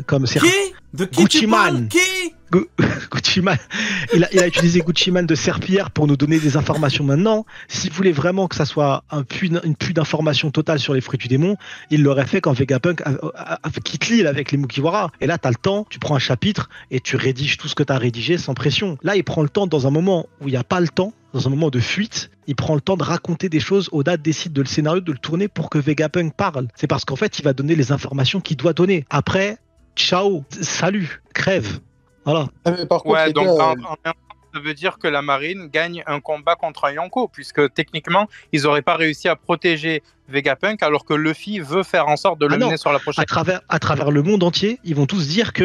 comme c'est Qui? De qui tu parles? Qui? Gucci Mane, il a utilisé Gucci Mane de serpillière pour nous donner des informations maintenant. S'il voulait vraiment que ça soit une puits d'informations totale sur les fruits du démon, il l'aurait fait quand Vegapunk quitte l'île avec les Mugiwara. Et là, tu as le temps, tu prends un chapitre et tu rédiges tout ce que tu as rédigé sans pression. Là, il prend le temps dans un moment où il n'y a pas le temps, dans un moment de fuite, il prend le temps de raconter des choses. Oda décide de le scénario, de le tourner pour que Vegapunk parle. C'est parce qu'en fait, il va donner les informations qu'il doit donner. Après, ciao, salut, crève. Voilà. Mais par contre, Ouais, les donc gars, en même temps, ça veut dire que la marine gagne un combat contre un Yonko, puisque techniquement, ils n'auraient pas réussi à protéger Vegapunk, alors que Luffy veut faire en sorte de le mener sur la prochaine. À travers le monde entier, ils vont tous dire que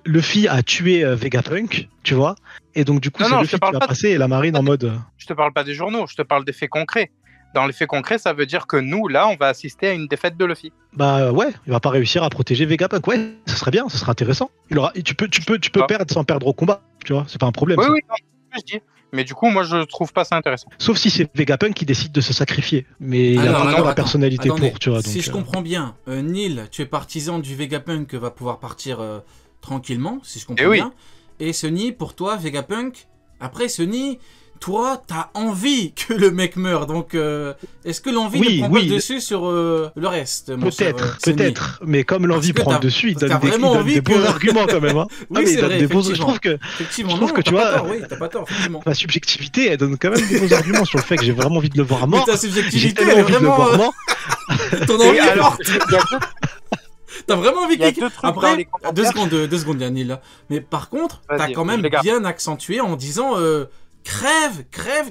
Luffy a tué Vegapunk, tu vois. Et donc du coup, c'est Luffy qui va passer et la marine en mode... Je te parle pas des journaux, je te parle des faits concrets. Dans les faits concrets, ça veut dire que nous, là, on va assister à une défaite de Luffy. Bah ouais, il va pas réussir à protéger Vegapunk. Ouais, ce serait bien, ce serait intéressant. Tu peux perdre sans perdre au combat, tu vois, c'est pas un problème. Oui, ça. oui, non, je dis. Mais du coup, moi, je trouve pas ça intéressant. Sauf si c'est Vegapunk qui décide de se sacrifier. Mais il a vraiment la personnalité pour, tu vois. Si je comprends bien, Neil, tu es partisan du Vegapunk va pouvoir partir tranquillement, si je comprends bien. Et Sunny, pour toi, Vegapunk, après Sunny... Toi, t'as envie que le mec meure, donc est-ce que l'envie ne prend pas le dessus sur le reste? Peut-être, mais comme l'envie prend le dessus, il donne des bons arguments quand même. Hein. Oui, c'est vrai, je trouve que tu vois, t'as pas tort, effectivement. Ma subjectivité, elle donne quand même des bons arguments sur le fait que j'ai vraiment envie de le voir mort. Mais ta subjectivité, elle est vraiment... Ton envie est forte. T'as vraiment envie que... Après, 2 secondes, Yannick, là. Mais par contre, t'as quand même bien accentué en disant... Crève,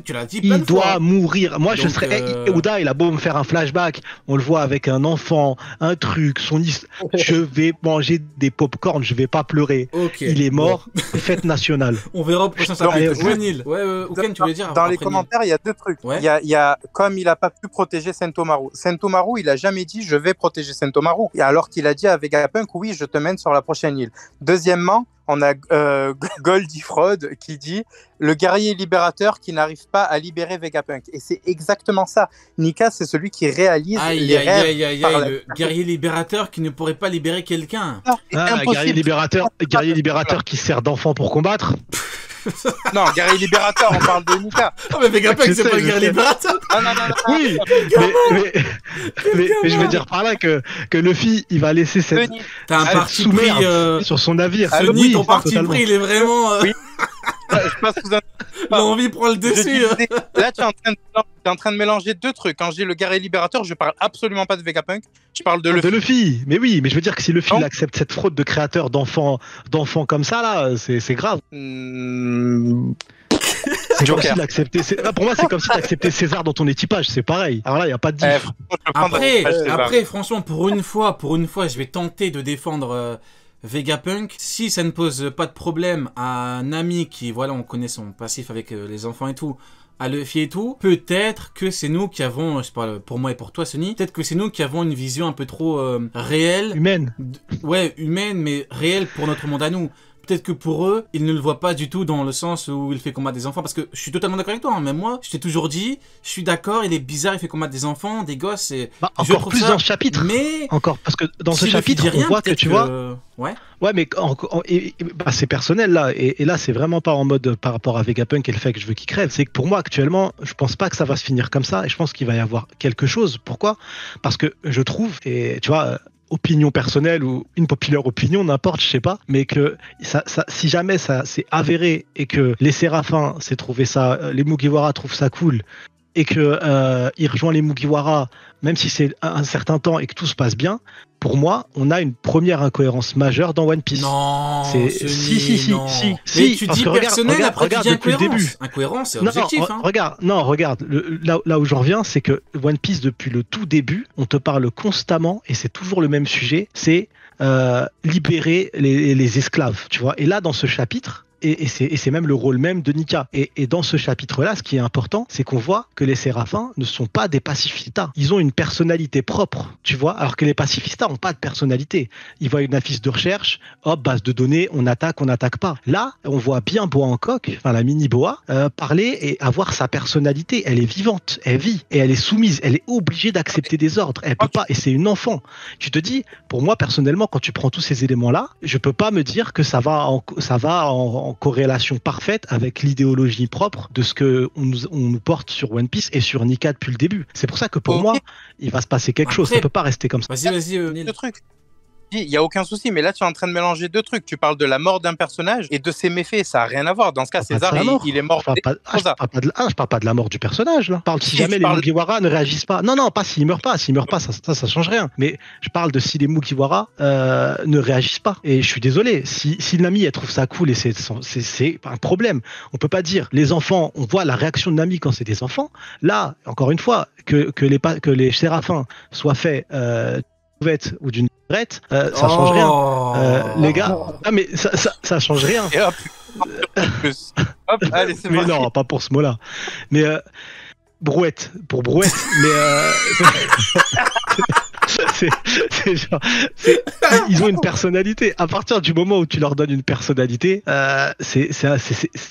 tu l'as dit plein de fois. Il doit mourir. Moi, je serais... Oda, il a beau me faire un flashback, on le voit avec un enfant, un truc, je vais manger des pop-corn, je vais pas pleurer. Okay. Il est mort, fête nationale. On verra au prochain chapitre. Ouken, tu voulais dire... Dans les commentaires, il y a 2 trucs. Il y a, comme il a pas pu protéger Sentomaru. Sentomaru, il a jamais dit « je vais protéger Sentomaru ». Alors qu'il a dit à Vegapunk « oui, je te mène sur la prochaine île ». Deuxièmement, on a Goldie Fraud qui dit le guerrier libérateur qui n'arrive pas à libérer Vegapunk. Et c'est exactement ça. Nika, c'est celui qui réalise les rêves. Le guerrier libérateur qui ne pourrait pas libérer quelqu'un. Guerrier libérateur qui sert d'enfant pour combattre. Non, guerrier libérateur, on parle de Nika. Ah, mais Vegapunk, c'est pas le guerrier libérateur. Non. Oui, mais je veux dire par là que Luffy, il va laisser cette sous-merde sur son navire. Sony, ton parti pris, il est vraiment... Oui. Je passe sous un... L'envie prend le dessus. Là, tu es en train de mélanger 2 trucs. Quand je dis le guerrier libérateur, je parle absolument pas de Vegapunk. Je parle de Luffy. De Luffy. Mais oui, mais je veux dire que si Luffy accepte cette fraude de créateur d'enfants comme ça, là, c'est grave. C'est comme s'il acceptait... Pour moi, c'est comme si tu acceptais César dans ton équipage. C'est pareil. Alors là, il n'y a pas de diff. Après, franchement, pour une fois, je vais tenter de défendre... Vegapunk, si ça ne pose pas de problème à Nami qui, voilà, on connaît son passif avec les enfants et tout, à Luffy et tout, peut-être que c'est nous qui avons, je parle pour moi et pour toi, Sunny, peut-être que c'est nous qui avons une vision un peu trop réelle. Humaine. Humaine, mais réelle pour notre monde à nous. Peut-être que pour eux, ils ne le voient pas du tout dans le sens où il fait combattre des enfants. Parce que je suis totalement d'accord avec toi. Hein. Même moi, je t'ai toujours dit, je suis d'accord, il est bizarre, il fait combattre des enfants, des gosses. Et encore plus dans ce chapitre. Mais encore, parce que dans ce chapitre, on voit que tu vois. Ouais, mais c'est personnel là. Et là, c'est vraiment pas en mode par rapport à Vegapunk et le fait que je veux qu'il crève. C'est que pour moi, actuellement, je pense pas que ça va se finir comme ça. Et je pense qu'il va y avoir quelque chose. Pourquoi ? Parce que je trouve, et tu vois. Opinion personnelle ou une populaire opinion, n'importe, je sais pas, mais que si jamais ça s'est avéré et que les Séraphins s'est trouvé ça, les Mugiwara trouvent ça cool et que il rejoint les Mugiwara, même si c'est un certain temps et que tout se passe bien, pour moi, on a une première incohérence majeure dans One Piece. Non, si. Mais tu dis personnel, après tu dis incohérence. Incohérence, c'est objectif. Regarde, là où j'en reviens, c'est que One Piece, depuis le tout début, on te parle constamment, et c'est toujours le même sujet, c'est libérer les esclaves, tu vois. Et là, dans ce chapitre, et c'est même le rôle même de Nika. Et dans ce chapitre-là, ce qui est important, c'est qu'on voit que les séraphins ne sont pas des pacifistas. Ils ont une personnalité propre, tu vois, alors que les pacifistas n'ont pas de personnalité. Ils voient une affiche de recherche, hop, base de données, on n'attaque pas. Là, on voit bien Boa Hancock, enfin la mini Boa, parler et avoir sa personnalité. Elle est vivante, elle vit, et elle est soumise, elle est obligée d'accepter des ordres. Elle peut pas, et c'est une enfant. Tu te dis, pour moi, personnellement, quand tu prends tous ces éléments-là, je peux pas me dire que ça va en corrélation parfaite avec l'idéologie propre de ce que on nous porte sur One Piece et sur Nika depuis le début. C'est pour ça que pour moi, il va se passer quelque chose. Ça peut pas rester comme ça. Vas-y, Neil. Il n'y a aucun souci, mais là tu es en train de mélanger deux trucs. Tu parles de la mort d'un personnage et de ses méfaits, ça n'a rien à voir. Dans ce cas, César, il est mort. Je parle pas de la mort du personnage. Là. Je parle si jamais les Mugiwara ne réagissent pas. Non, pas s'ils meurent pas. S'ils meurent pas, ça change rien. Mais je parle de si les Mugiwara ne réagissent pas. Et je suis désolé, si Nami elle trouve ça cool et c'est un problème. On peut pas dire les enfants. On voit la réaction de Nami quand c'est des enfants. Là, encore une fois, que les séraphins soient faits ou d'une brette, ça change rien. Les gars, mais ça change rien. Et hop, allez, c'est mais non, pas pour ce mot-là. Mais brouette, pour brouette, mais ils ont une personnalité. À partir du moment où tu leur donnes une personnalité,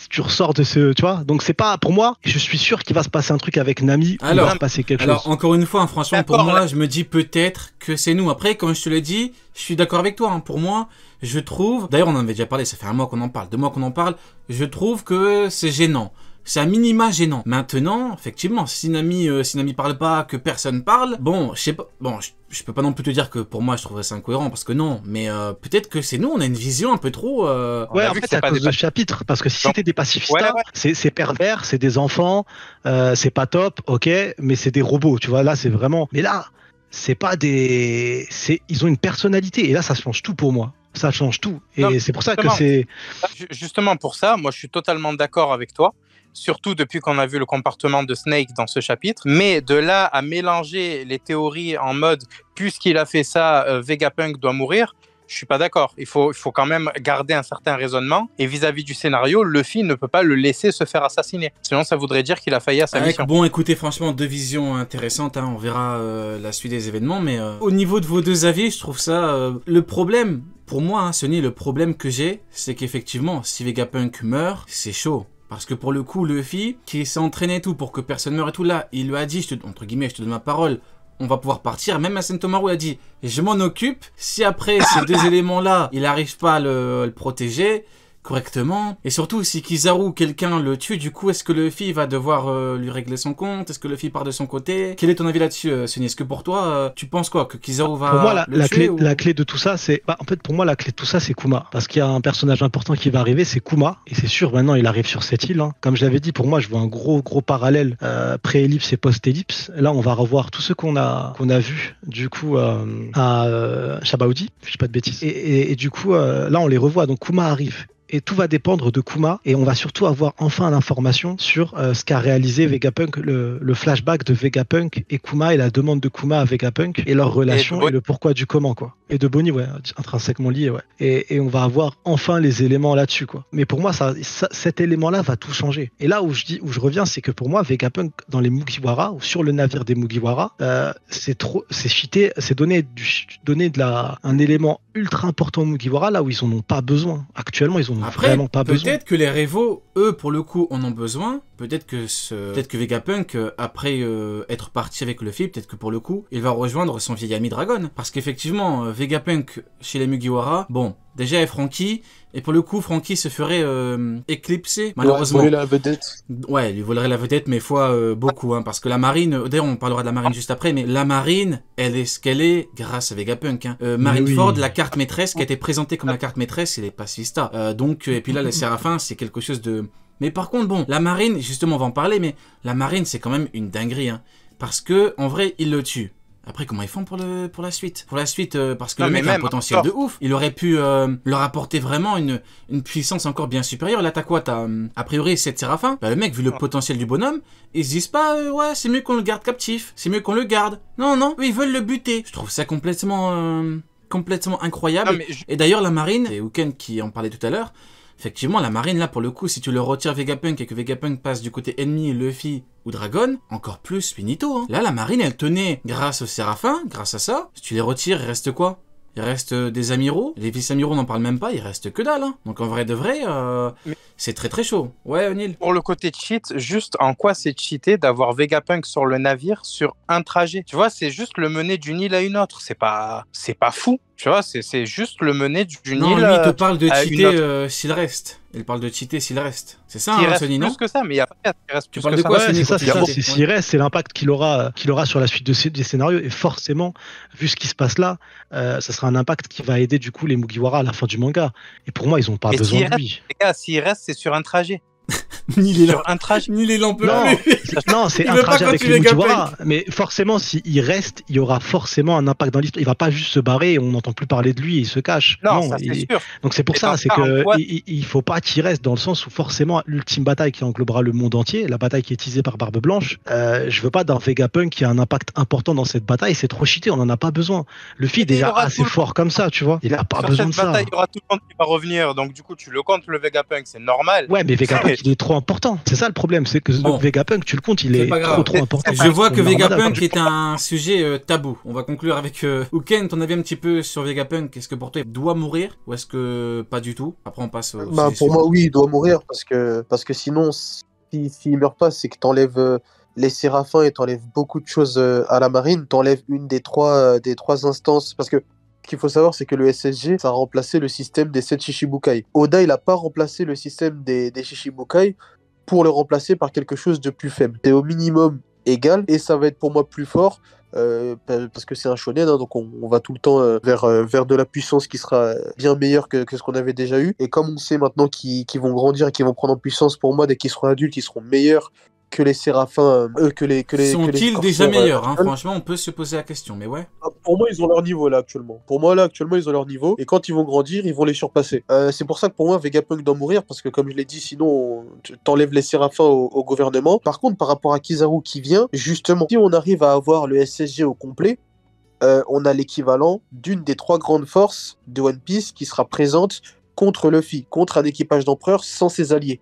tu ressors de ce, tu vois. Donc c'est pas pour moi. Je suis sûr qu'il va se passer un truc avec Nami. Il va se passer quelque chose. Alors encore une fois, franchement, pour moi, je me dis peut-être que c'est nous. Après, comme je te l'ai dit, je suis d'accord avec toi. Pour moi, je trouve. D'ailleurs, on en avait déjà parlé. Ça fait 1 mois qu'on en parle, 2 mois qu'on en parle. Je trouve que c'est gênant. C'est un minima gênant. Maintenant, effectivement, si Nami parle pas, que personne parle, bon, je sais pas, bon, je peux pas non plus te dire que pour moi je trouverais ça incohérent parce que non, mais peut-être que c'est nous, on a une vision un peu trop. Ouais, en fait, c'est à cause de ce chapitre, parce que si c'était des pacifistas, c'est pervers, c'est des enfants, c'est pas top, ok, mais c'est des robots, tu vois, là c'est vraiment. Mais là, c'est pas des. Ils ont une personnalité, et là ça change tout pour moi. Ça change tout. Et c'est pour ça que c'est. Justement pour ça, moi je suis totalement d'accord avec toi. Surtout depuis qu'on a vu le comportement de Snake dans ce chapitre. Mais de là à mélanger les théories en mode « puisqu'il a fait ça, Vegapunk doit mourir », je suis pas d'accord. Il faut quand même garder un certain raisonnement. Et vis-à-vis du scénario, Luffy ne peut pas le laisser se faire assassiner. Sinon, ça voudrait dire qu'il a failli à sa mission. Bon, écoutez, franchement, 2 visions intéressantes. On verra la suite des événements. Mais au niveau de vos 2 avis, je trouve ça... le problème, pour moi, Sonny, le problème que j'ai, c'est qu'effectivement, si Vegapunk meurt, c'est chaud. Parce que pour le coup, Luffy, qui s'est entraîné tout pour que personne meure et tout, là, il lui a dit, entre guillemets, je te donne ma parole, on va pouvoir partir. Même à Sentomaru a dit, je m'en occupe. Si après ces 2 éléments-là, il n'arrive pas à le protéger correctement, et surtout si Kizaru, quelqu'un le tue, du coup, est-ce que Luffy va devoir lui régler son compte? Est-ce que Luffy part de son côté? Quel est ton avis là-dessus, Sunny? Est-ce que pour toi, tu penses quoi? Que Kizaru va pour moi, le tuer, la clé de tout ça, c'est... en fait, pour moi, la clé de tout ça, c'est Kuma. Parce qu'il y a un personnage important qui va arriver, c'est Kuma. Et c'est sûr, maintenant, il arrive sur cette île. Comme je l'avais dit, pour moi, je vois un gros parallèle pré-ellipse et post-ellipse. Là, on va revoir tous ceux qu'on a vu, du coup, à Shabaudi, si je dis pas de bêtises. Et du coup, là, on les revoit. Donc, Kuma arrive. Et tout va dépendre de Kuma, et on va surtout avoir enfin l'information sur ce qu'a réalisé Vegapunk, le flashback de Vegapunk et Kuma, et la demande de Kuma à Vegapunk, et leur relation, et le pourquoi du comment, quoi. Et de Bonnie, ouais, intrinsèquement lié, ouais. Et on va avoir enfin les éléments là-dessus, quoi. Mais pour moi, cet élément-là va tout changer. Et là où je reviens, c'est que pour moi, Vegapunk, dans les Mugiwara, ou sur le navire des Mugiwara, c'est cheaté, c'est donner un élément ultra important aux Mugiwara, là où ils en ont pas besoin. Actuellement, ils en ont vraiment pas besoin. Peut-être que les Revo, eux, pour le coup, en ont besoin. Peut-être que Vegapunk, après être parti avec Luffy, peut-être que pour le coup, il va rejoindre son vieil ami Dragon. Parce qu'effectivement, Vegapunk, chez les Mugiwara, bon, déjà, est Franky. Et pour le coup, Franky se ferait éclipser, malheureusement. Il volerait la vedette. Ouais, il volerait la vedette, mais fois beaucoup. Parce que la marine, d'ailleurs, on parlera de la marine juste après, mais la marine, elle est ce qu'elle est grâce à Vegapunk. Marineford, la carte maîtresse, qui a été présentée comme la carte maîtresse, c'est les pacifistas. Donc, et puis là, les Séraphins, c'est quelque chose de... Mais par contre, bon, la marine, justement, on va en parler, mais la marine, c'est quand même une dinguerie. Parce que, en vrai, ils le tuent. Après, comment ils font pour la suite? Pour la suite, parce que le mec a un potentiel de ouf. Il aurait pu leur apporter vraiment une puissance encore bien supérieure. Là, t'as quoi? T'as, a priori, 7 séraphins. Bah, le mec, vu le potentiel du bonhomme, ils se disent pas, ouais, c'est mieux qu'on le garde captif. C'est mieux qu'on le garde. Non, eux, ils veulent le buter. Je trouve ça complètement incroyable. Et d'ailleurs, la marine, c'est Uken qui en parlait tout à l'heure, Effectivement, la marine, là, pour le coup, si tu le retires Vegapunk et que Vegapunk passe du côté ennemi, Luffy ou Dragon, encore plus finito. Hein. Là, la marine, elle tenait grâce au Séraphin, grâce à ça. Si tu les retires, il reste quoi? Il reste des amiraux. Les vice-amiraux, on n'en parle même pas, il reste que dalle. Hein. Donc en vrai de vrai, c'est très très chaud. Ouais, O'Neill. Pour le côté cheat, juste en quoi c'est cheaté d'avoir Vegapunk sur le navire sur un trajet? Tu vois, c'est juste le mener d'une île à une autre. C'est pas fou. Tu vois, c'est juste le mener d'une île. Non, lui, il te parle de cheater s'il reste. Il parle de cheater s'il reste. C'est ça, hein, Sony, non? Plus que ça, mais il y a pas de reste plus que ça. Ouais, c'est ça, c'est ça. S'il reste, c'est l'impact qu'il aura sur la suite des scénarios. Et forcément, vu ce qui se passe là, ça sera un impact qui va aider du coup les Mugiwara à la fin du manga. Et pour moi, ils n'ont pas besoin de lui. Les gars, s'il reste, c'est sur un trajet. Ni les lampes non, c'est un trajet avec les Mugiwara. Mais forcément, s'il reste, il y aura forcément un impact dans l'histoire. Il va pas juste se barrer et on n'entend plus parler de lui et il se cache. Non, ça c'est sûr. Donc c'est pour ça, c'est que il faut pas qu'il reste, dans le sens où forcément l'ultime bataille qui englobera le monde entier, la bataille qui est teasée par Barbe Blanche, je veux pas d'un Vegapunk qui a un impact important dans cette bataille. C'est trop cheaté, on en a pas besoin. Luffy est déjà assez fort comme ça, tu vois. Il a pas besoin de ça. Bataille, il y aura tout le monde qui va revenir, donc du coup tu le comptes le Vegapunk, c'est normal. Ouais, mais Vegapunk il est trop important. C'est ça le problème, c'est que Vegapunk, tu le comptes, il est trop important. Je vois que Vegapunk est un sujet tabou. On va conclure avec Uken, ton avis un petit peu sur Vegapunk. Est-ce que pour toi il doit mourir ou est-ce que pas du tout? Après on passe au pour moi oui, il doit mourir parce que sinon s'il meurt pas, c'est que t'enlèves les Séraphins et t'enlèves beaucoup de choses à la marine. T'enlèves une des trois instances, parce que ce qu'il faut savoir, c'est que le SSG, ça a remplacé le système des 7 Shichibukai. Oda, il a pas remplacé le système des Shichibukai pour le remplacer par quelque chose de plus faible. C'est au minimum égal, et ça va être pour moi plus fort, parce que c'est un shonen, hein, donc on va tout le temps vers de la puissance qui sera bien meilleure que ce qu'on avait déjà eu. Et comme on sait maintenant qu'ils vont grandir et qu'ils vont prendre en puissance, pour moi, dès qu'ils seront adultes, ils seront meilleurs que les Séraphins, sont-ils déjà meilleurs, hein, franchement, on peut se poser la question, mais ouais. Pour moi, ils ont leur niveau là actuellement. Pour moi, là actuellement, ils ont leur niveau. Et quand ils vont grandir, ils vont les surpasser. C'est pour ça que pour moi, Vegapunk doit mourir, parce que comme je l'ai dit, sinon, t'enlèves les Séraphins au gouvernement. Par contre, par rapport à Kizaru qui vient, justement, si on arrive à avoir le SSG au complet, on a l'équivalent d'une des 3 grandes forces de One Piece qui sera présente contre Luffy, contre un équipage d'empereurs sans ses alliés.